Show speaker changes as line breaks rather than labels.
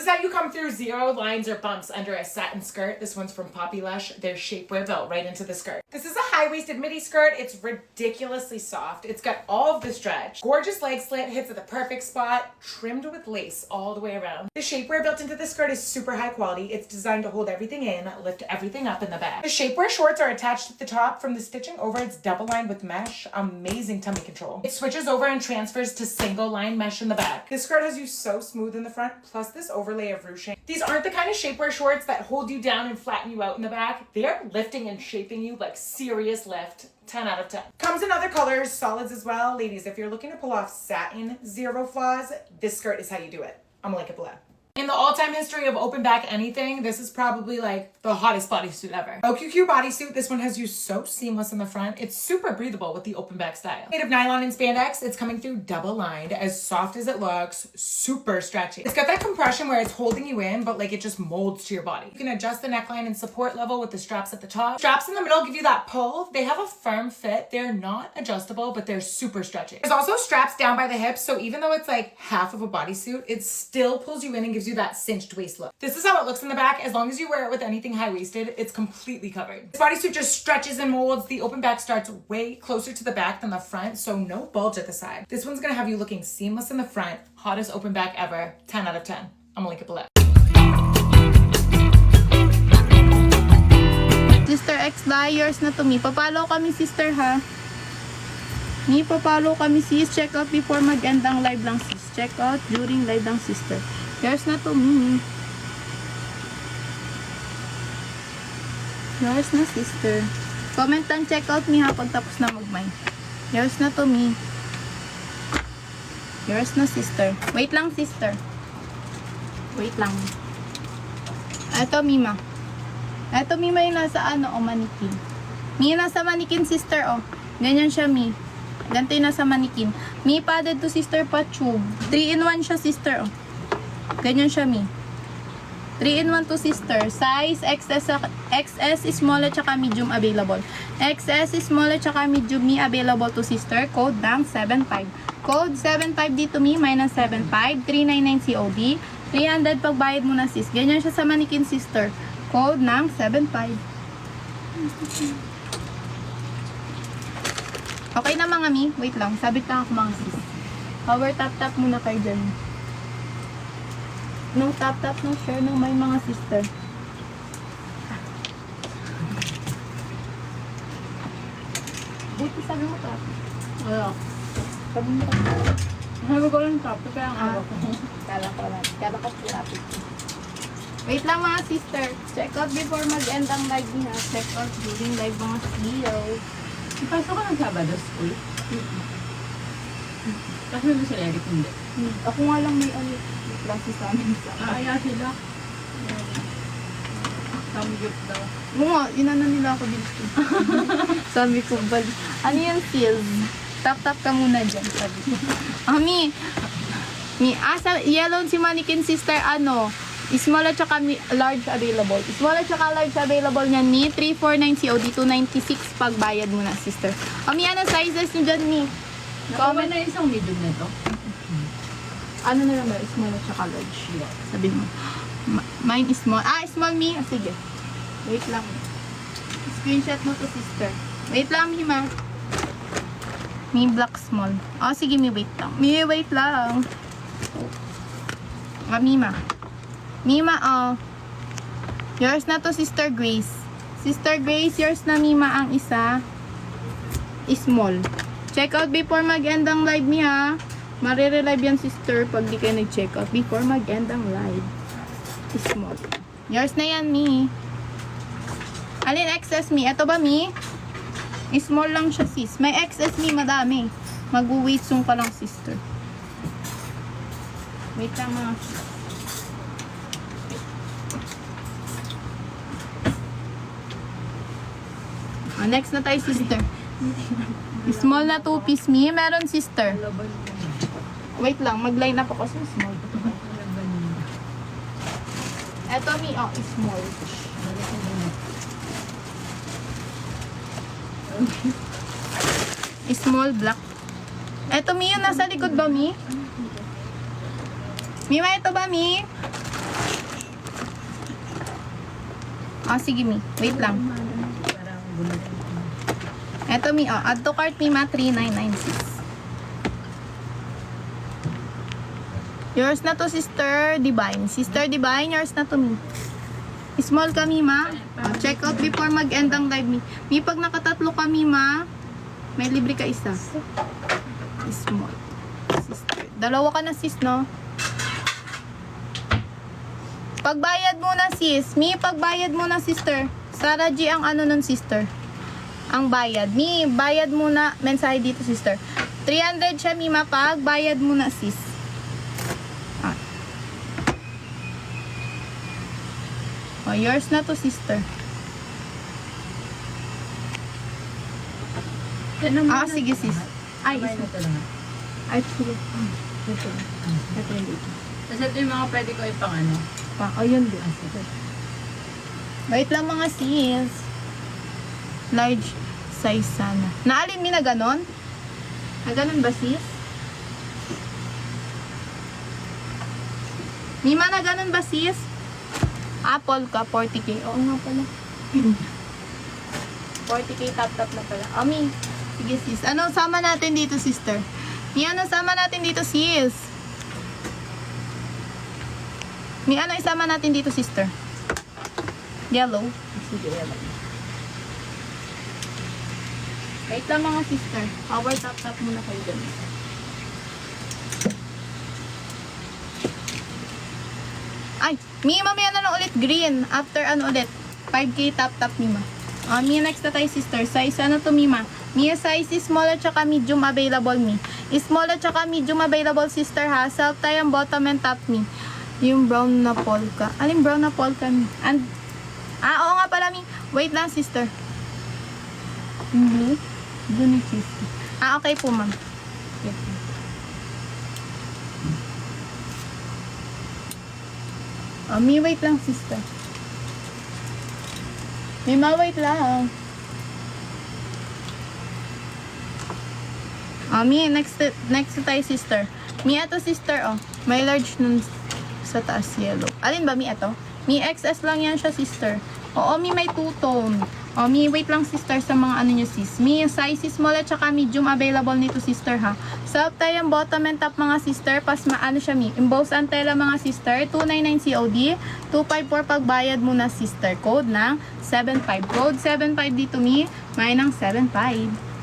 is how you come through 0 lines or bumps under a satin skirt. This one's from Poppy Lush. Their shapewear built right into the skirt. This is a high-waisted midi skirt. It's ridiculously soft. It's got all of the stretch. Gorgeous leg slit, hits at the perfect spot, trimmed with lace all the way around. The shapewear built into the skirt is super high quality. It's designed to hold everything in, lift everything up in the back. The shapewear shorts are attached at the top. From the stitching over, it's double lined with mesh. Amazing tummy control. It switches over and transfers to single line mesh in the back. This skirt has you so smooth in the front, plus this overlay of ruching. These aren't the kind of shapewear shorts that hold you down and flatten you out in the back. They're lifting and shaping you like serious lift. 10 out of 10. Comes in other colors, solids as well. Ladies, if you're looking to pull off satin, 0 flaws, this skirt is how you do it. I'm gonna link it below. In the all-time history of open back anything, this is probably like the hottest bodysuit ever. OQQ bodysuit, this one has you so seamless in the front. It's super breathable with the open back style. Made of nylon and spandex, it's coming through double lined, as soft as it looks, super stretchy. It's got that compression where it's holding you in, but like it just molds to your body. You can adjust the neckline and support level with the straps at the top. Straps in the middle give you that pull. They have a firm fit. They're not adjustable, but they're super stretchy. There's also straps down by the hips, so even though it's like half of a bodysuit, it still pulls you in and gives you that cinched waist look. This is how it looks in the back. As long as you wear it with anything high-waisted, it's completely covered. This bodysuit just stretches and molds. The open back starts way closer to the back than the front, so no bulge at the side. This one's gonna have you looking seamless in the front. Hottest open back ever. 10 out of 10. I'm gonna link it below.
Sister X yours na to me. Papalo kami sister ha. Me papalo kami sis. Check out before mag-end ang live lang sis. Check out during live lang sister. Yours na to me. Yours na sister. Comment and check out me ha pag tapos na mag-mine. Yours na to me. Yours na sister. Wait lang sister. Wait lang. Eto Mima. Eto Mima yung nasa ano o manikin. Mi nasa manikin sister o. Ganyan siya Mi. Ganito yung nasa manikin. Mi padded to sister pa tube. 3-in-1 siya sister o. Ganyan siya, Mi. 3-in-1 to sister. Size XS small at saka medium available. XS small at saka medium Mi available to sister. Code ng 75. Code 75 dito Mi. Minus 75. 399 COD. 300 pagbayad mo na sis. Ganyan siya sa manikin sister. Code ng 75. Okay na mga Mi. Wait lang. Sabit lang ako mga sis. Power tap muna kayo dyan. No tap, no share ng may mga sister. Buti sabi mo tap. Wala. Sabi mo tap. Sabi ko lang tap. Kaya ang araw ko. Kala ko lapit. Wait lang mga sister. Check out before mag-end ang live niya. Check out during live mga CEO.
Ipasok ka ng Sabado school? Kasi mo sila Eric hindi.
Ako nga lang may klase sa amin.
Kaya sila. Samgyup daw.
Oo nga, inana nila ako dito. Sabi ko, ano yan sis? Tap ka muna dyan, sabi ko. Sa yellow si mannequin sister, ano, small at saka large available. Small at saka large available niyan ni 349 COD 296 pagbayad mo na sister. Ano sizes nyo dyan ni?
Comment na isang medium na to.
Ano na lang ba? Small at saka large. Sabi mo. Mine is small. Small me. Sige. Wait lang. Screenshot mo to sister. Wait lang, Mima. Me black small. Sige, me wait lang. Me wait lang. Mima. Mima, yours na to, Sister Grace. Sister Grace, yours na, Mima, ang isa. Small. Check out before mag-end ang live mi, ha. Marirelive yan, sister, pag di kayo nag-check out before mag-end ang live. Small. Yours na yan, Mi. Alin XS, Mi? Ito ba, Mi? Small lang siya, sis. May XS, Mi, madami. Mag-wait soon ka lang, sister. Wait lang, mga sis. Next na tayo, sister. Small na 2-piece, Mi. Meron, sister. Wait lang, mag-line up ako sa small. Eto, Mi. Small. Small black. Eto, Mi. Yung nasa likod ba, Mi? Mi, ito ba, Mi? Ah, sige, Mi. Wait lang.
Parang bulag.
Eto, Mi. Oh, add to cart, Mi, ma. 3996. Yours na to, Sister Divine. Sister Divine, yours na to, Mi. Small ka, Mi, ma. Oh, check out before mag-end ang live, Mi. Mi, pag nakatatlo ka, Mi, ma, may libre ka isa. Small. Sister. Dalawa ka na, sis, no? Pagbayad muna, sis. Mi, pagbayad muna, sister. Sarah G ang ano nun, sister. Ang bayad. Mi, bayad muna. Mensahe dito, sister. 300 siya, Mi, ma. Pagbayad muna, sis. Ah. Oh, yours na to, sister. Ah, sige, sis. Ay,
Ay,
isa.
ito lang.
Ay, sige. Ito. Ito yung dito.
Tapos ito yung mga pwede ko ipang ano.
Pa, oh, yun din. Wait lang mga sis. Large size sana. Naalin mi na ganon? Na ganon ba sis? Mima na ganon ba sis? Apple ka, 40k. Oo nga pala. 40k tap na pala. Mi. Sige sis. Anong sama natin dito sister? Mi, anong sama natin dito sis? Mi, ano isama natin dito, sister? Yellow. Sige, yellow. Wait lang mga sister. Power tap muna kayo dun. Ay, Mi, mamaya na lang ulit green. After ano ulit? 5k tap ni Ma. Mi, next na tayo, sister. Size ano to, Mi, Ma? Mi, size is small at saka medium available, Mi. Small at saka medium available, sister, ha? Self tie ang bottom and top, Mi. Yung brown na polka. Aling brown na polka, Mi? Oo nga pala, Mi. Wait lang, sister. Blue? Blue ni sister. Okay po, ma'am. Yes, ma'am. Mi, wait lang, sister. Mi, wait lang. Mi, next tayo, sister. Mi, eto, sister, oh. May large nun sa taas yellow. Alin ba, Mi, ito? Mi, XS lang yan siya, sister. Oo, Mi, may two-tone. Mi, wait lang, sister, sa mga ano nyo, sis. Mi, size is small at saka medium available nito, sister, ha. Self tie ang bottom and top, mga sister. Pas maano siya, Mi. Emboss ang tela, mga sister. 299 COD. 254 pagbayad muna, sister. Code ng 75. Code 75 dito, Mi. May ng 75.